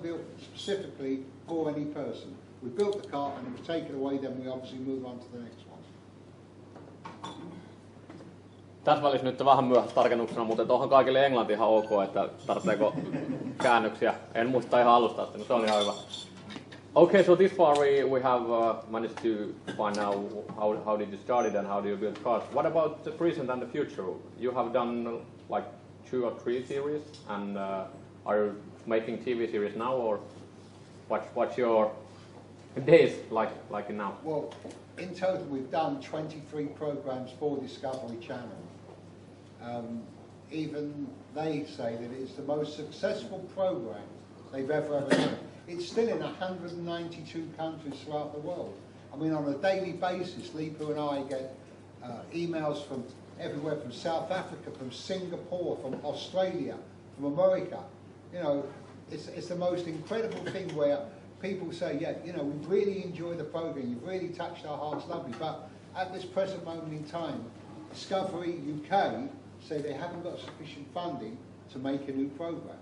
built specifically for any person. We built the car and it was taken away, then we obviously move on to the next one. Tässä välissä nyt vähän myöhässä tarkennuksena, mutta onhan kaikille englanti ihan ok, että tarvitseeko käännöksiä. En muista ihan alusta, että se on ihan hyvä. Okay, so this far we have managed to find out how did you start it and how do you build cars. What about the present and the future? You have done like 2 or 3 series, and are you making TV series now, or what's your days like now? Well, in total we've done 23 programs for Discovery Channel. Even they say that it's the most successful program they've ever done. It's still in 192 countries throughout the world. I mean, on a daily basis, Leepu and I get emails from everywhere, from South Africa, from Singapore, from Australia, from America. You know, it's the most incredible thing where people say, yeah, you know, we really enjoy the program, you've really touched our hearts, lovely, but at this present moment in time, Discovery UK say they haven't got sufficient funding to make a new program.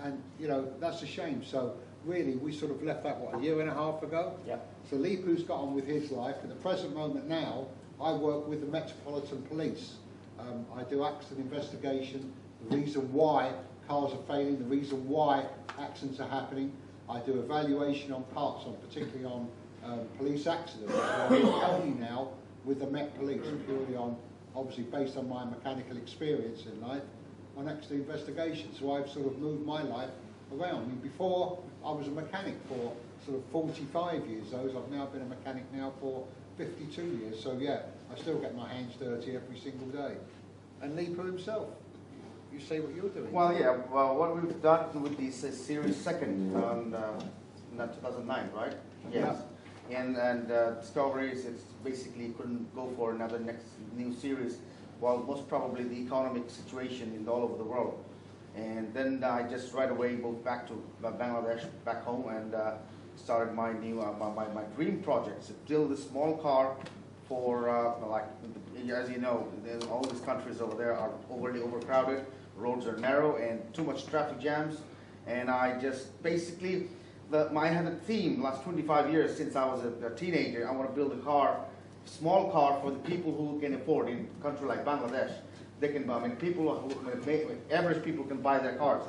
And, you know, that's a shame. So, really, we sort of left that, what, a year and a half ago? Yeah. So Leepu's got on with his life. At the present moment now, I work with the Metropolitan Police. I do accident investigation, the reason why cars are failing, the reason why accidents are happening. I do evaluation on parts, particularly on police accidents. So I'm only now with the Met Police, purely on, obviously based on my mechanical experience in life, on accident investigation. So I've sort of moved my life around. I mean, before I was a mechanic for sort of 45 years. I've now been a mechanic now for 52 years. So yeah, I still get my hands dirty every single day. And Leepu himself, you say what you're doing. Well, yeah. Well, what we've done with this series second on 2009, right? Yes. Yeah. And Discoveries, it's basically couldn't go for another new series. Well, most probably the economic situation in all over the world. And then I just right away moved back to Bangladesh, back home, and started my new my dream project. So build a small car for like, as you know, all these countries over there are overly overcrowded. Roads are narrow and too much traffic jams. And I just basically, I had a theme last 25 years since I was a teenager. I want to build a car, small car for the people who can afford in a country like Bangladesh. They can buy, I mean, people who, average people can buy their cars.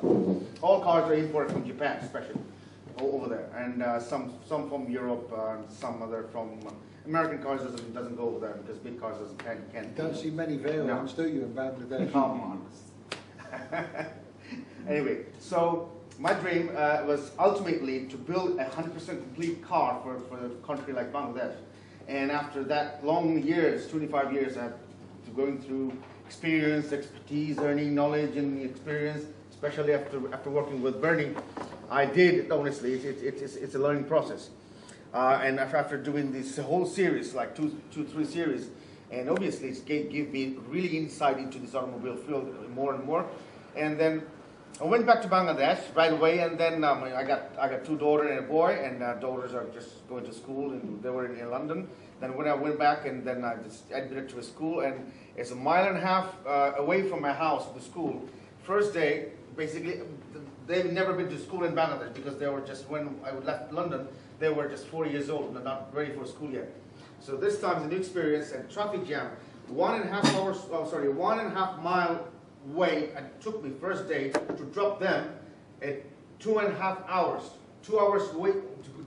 All cars are imported from Japan, especially over there, and some from Europe, some other from American cars doesn't go over there because big cars can't. You don't see many variants, do you, in Bangladesh? Come on. Anyway, so my dream was ultimately to build a 100% complete car for a country like Bangladesh, and after that long years, 25 years, I've going through experience, expertise, earning knowledge and experience, especially after working with Bernie, I did, honestly, it's a learning process. And after doing this whole series, like two, 3 series, and obviously it gave me really insight into this automobile field more and more. And then I went back to Bangladesh right away, and then I got 2 daughters and a boy, and daughters are just going to school, and they were in London. Then when I went back, and then I just admitted to a school, and it's 1.5 miles away from my house, the school. First day, basically, they've never been to school in Bangladesh because they were just, when I left London, they were just 4 years old and not ready for school yet. So this time, it's a new experience, and traffic jam, 1.5 mile way, and it took me first day to drop them at 2.5 hours. 2 hours wait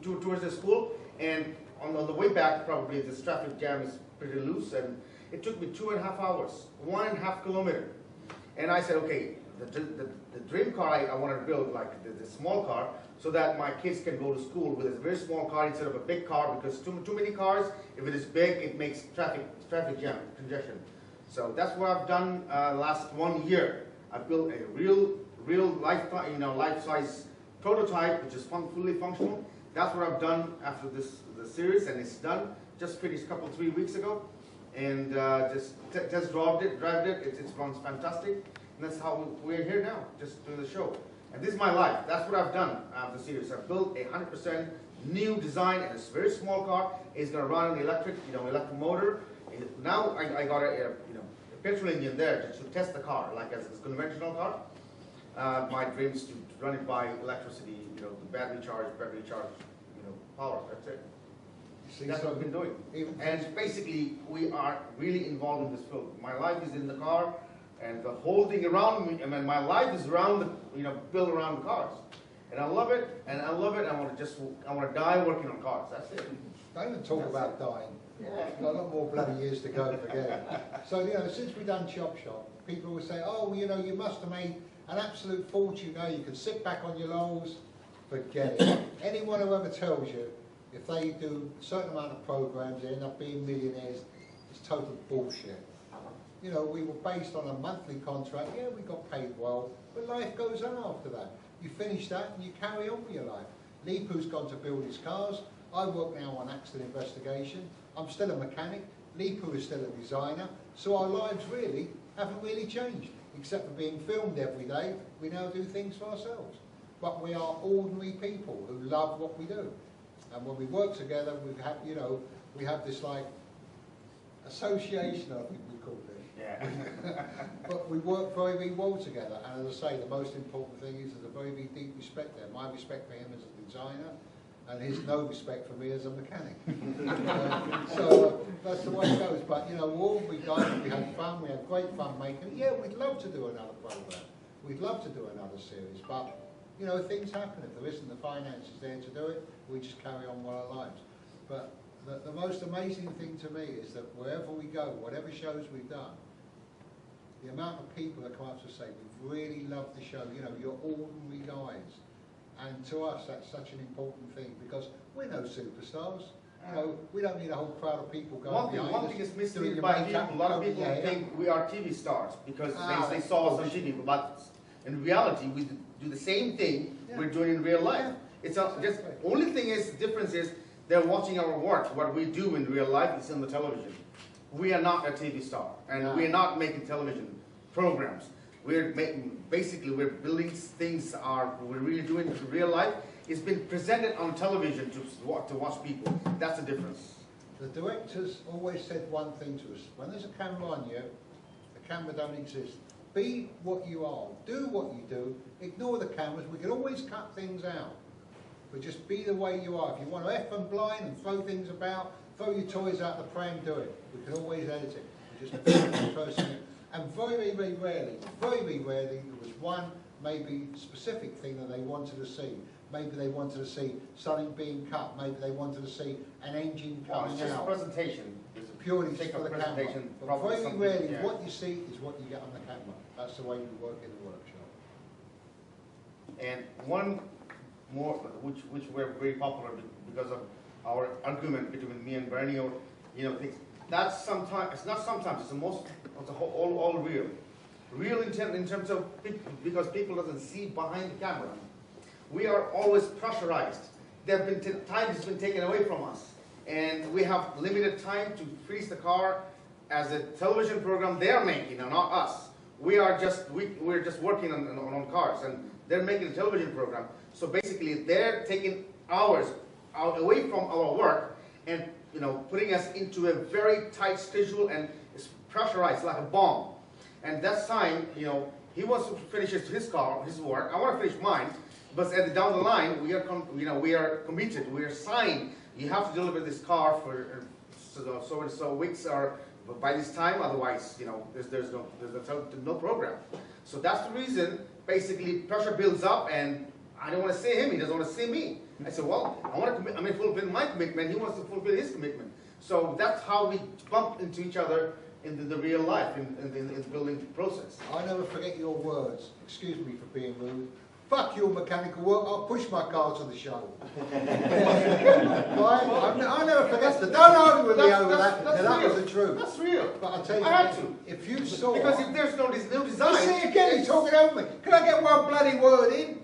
towards the school, and on the way back, probably this traffic jam is pretty loose, and it took me 2.5 hours, 1.5 kilometers. And I said, okay, the dream car I want to build, like the small car, so that my kids can go to school with a very small car instead of a big car, because too many cars, if it is big, it makes traffic jam, congestion. So that's what I've done last 1 year. I built a real life-size prototype, which is fully functional. That's what I've done after the series, and it's done. Just finished 3 weeks ago, and just drive it. It runs fantastic, and that's how we're here now, just doing the show. And this is my life. That's what I've done after the series. I've built a 100% new design, and it's a very small car. It's going to run on electric motor. Now I got a petrol engine there to test the car, like as a conventional car. My dream is to run it by electricity, you know, the battery charge, you know, power. That's it. That's what I've been doing. And basically, we are really involved in this field. My life is in the car, and the whole thing around me, I mean, my life is around the, you know, built around the cars. And I love it, and I love it. I want to die working on cars. That's it. Don't even talk about dying. Got a lot more bloody years to go, forget it. So, you know, since we've done Shop, people will say, oh, you know, you must have made an absolute fortune. You know, you can sit back on your laurels. Forget it. Anyone who ever tells you, if they do a certain amount of programs, they end up being millionaires, it's total bullshit. You know, we were based on a monthly contract. Yeah, we got paid well, but life goes on after that. You finish that and you carry on with your life. Leepu's gone to build his cars. I work now on accident investigation. I'm still a mechanic. Leepu is still a designer. So our lives really haven't really changed, except for being filmed every day. We now do things for ourselves. But we are ordinary people who love what we do. And when we work together, we have, you know, we have this like association, I think we call it. Yeah. But we work very, very well together. And as I say, the most important thing is there's a very, very deep respect there. My respect for him as a designer, and his no respect for me as a mechanic. So that's the way it goes. But you know, we had fun. We had great fun making it. Yeah, we'd love to do another program. We'd love to do another series, but you know, things happen. If there isn't the finances there to do it, we just carry on with our lives. But the most amazing thing to me is that wherever we go, whatever shows we've done, the amount of people that come up to say, we've really loved the show, you know, you're ordinary guys. And to us, that's such an important thing, because we're no superstars. You know, we don't need a whole crowd of people going behind us. One thing is missing by people. A lot of people think we are TV stars because they saw us on TV, but in reality, we do the same thing we're doing in real life. It's just only thing is, the difference is they're watching our work. What we do in real life is on the television. We are not a TV star, and we're not making television programs. We're basically we're building things. We're really doing it in real life. It's been presented on television to watch people. That's the difference. The directors always said one thing to us: when there's a camera on you, the camera don't exist. Be what you are. Do what you do. Ignore the cameras. We can always cut things out. But just be the way you are. If you want to F and blind and throw things about, throw your toys out the pram, do it. We can always edit it. We just be the person. And very, very rarely, there was one maybe specific thing that they wanted to see. Maybe they wanted to see something being cut. Maybe they wanted to see an engine coming out. It's just a presentation. It's purely just for the camera. But very rarely, what you see is what you get on the camera. That's the way we work in the workshop. And one more, which were very popular because of our argument between me and Bernie, or you know, things. That's sometimes. It's not sometimes. It's the most. It's all real. Real in terms of because people doesn't see behind the camera. We are always pressurized. There have been time has been taken away from us, and we have limited time to freeze the car as a television program they're making, and not us. We're just working on cars, and they're making a television program. So basically, they're taking hours away from our work, and you know, putting us into a very tight schedule, and it's pressurized like a bomb. And that time, you know, he wants to finish his work. I want to finish mine, but down the line, we are committed. We are signed. You have to deliver this car for so and so weeks or by this time. Otherwise, you know, there's no program. So that's the reason. Basically, pressure builds up, and I don't want to see him. He doesn't want to see me. I said, well, I want to fulfill my commitment. He wants to fulfill his commitment. So that's how we bump into each other in the real life, in the building process. I never forget your words. Excuse me for being rude. Fuck your mechanical work. I'll push my car to the show. I never forget that. Don't argue with me over that. That was the truth. That's real. But I'll tell you, I had to. If you saw, because if there's no design. You see again, he's talking over me. Can I get one bloody word in?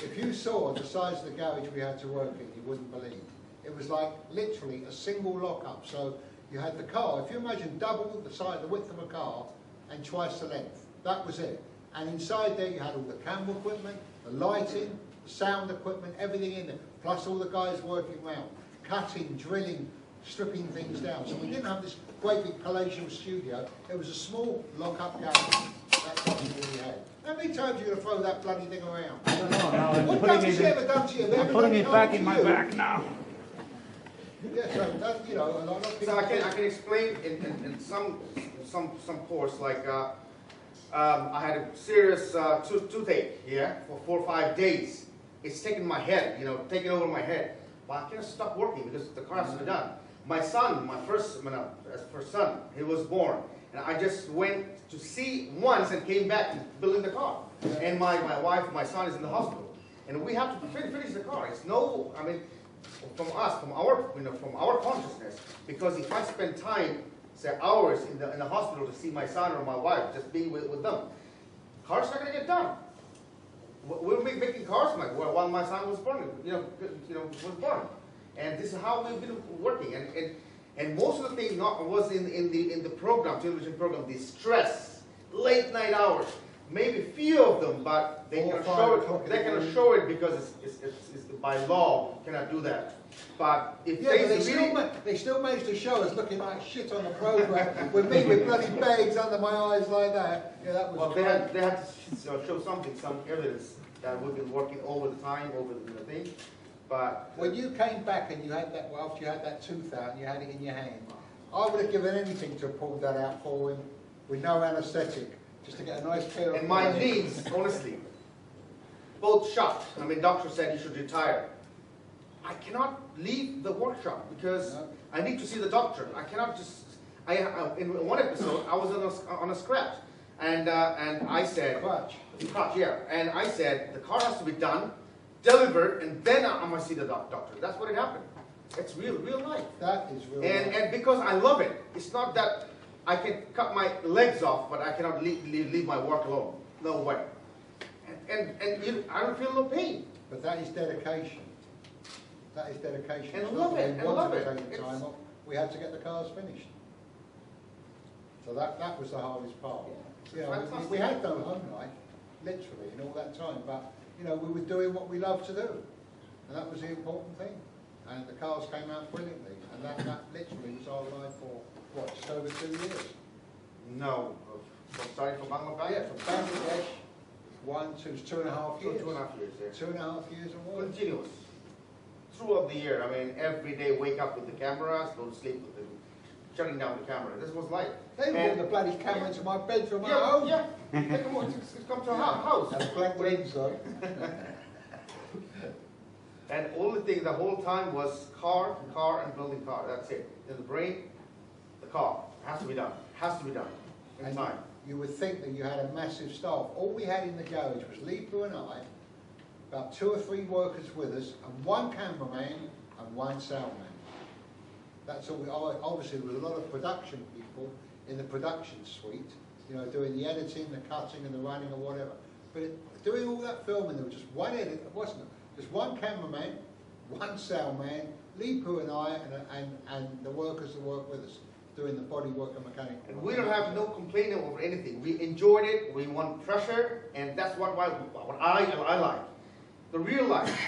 If you saw the size of the garage we had to work in, you wouldn't believe. It was like literally a single lock-up. So you had the car, if you imagine double the size, the width of a car, and twice the length. That was it. And inside there you had all the camera equipment, the lighting, the sound equipment, everything in there. Plus all the guys working around, cutting, drilling, stripping things down. So we didn't have this great big palatial studio. It was a small lock-up garage. That's what we had. How many times are you going to throw that bloody thing around? I don't know. Now I'm What putting has it. she ever done to you? I'm putting it back in my bag now. Yeah, so that, you know, a lot of people. So I can explain in some course, like I had a serious toothache, yeah, for 4 or 5 days. It's taken my head, you know, taking over my head. But I can't stop working because the car has to be done. My son, my first son, he was born. And I just went to see once and came back to building the car. And my wife, my son is in the hospital. And we have to finish the car. It's no, I mean, from us, from our consciousness. Because if I spend time, say hours in the hospital to see my son or my wife, just being with them, car's not going to get done. We'll be making cars like while my son was born, was born. And this is how we've been working. And most of the thing was in the program, television program, the stress, late night hours. Maybe few of them, but they can show it. They can show it because it's by law you cannot do that. But if they still managed to show us looking like shit on the program with me with bloody bags under my eyes like that. Yeah, that was. Well, they had to show something, some evidence that we've been working over the time, over the thing. But when you came back and you had that, well, after you had that tooth out and you had it in your hand, I would have given anything to have pulled that out for him with no anaesthetic, just to get a nice pair of. And my knees, honestly, both shot. I mean, doctor said you should retire. I cannot leave the workshop because I need to see the doctor. I cannot just. In one episode, I was on a scratch, and I said, Crutch, yeah. And I said the car has to be done, delivered, and then I'm gonna see the doctor. That's what it happened. It's real life. that is real. And because I love it, it's not that I can cut my legs off, but I cannot leave my work alone. No way. And I don't feel no pain. But that is dedication. That is dedication. And It's love not that it, we and wanted love to it. take the time off. We had to get the cars finished. So that was the hardest part. You know, we had no home life, literally, in all that time. But you know, we were doing what we loved to do, and that was the important thing. And the cars came out brilliantly, and that literally was our life for what, just over 2 years. No, starting from Bangladesh. Yeah, from Bangladesh, 2.5 years. 2.5 years there. 2.5 years and more. Continuous. Throughout the year, I mean, every day wake up with the cameras, go to sleep with them, shutting down the camera. This was life. They brought the bloody camera into my bedroom at home. Yeah. They come to our house. That's black rings though. And only thing the whole time was car, and building car. That's it. In the brain, the car has to be done. Has to be done in And time. you would think that you had a massive staff. All we had in the garage was Leepu and I, about 2 or 3 workers with us, and 1 cameraman and 1 sound man. That's all. Obviously, there was a lot of production people in the production suite, you know, doing the editing, the cutting, and the running, or whatever. But doing all that filming, there was just 1 edit, wasn't it? Just 1 cameraman, 1 sound man, Leepu and I, and the workers that work with us, doing the body work and mechanical. And we don't have no complaining over anything. We enjoyed it. We want pressure, and that's what I like. The real life.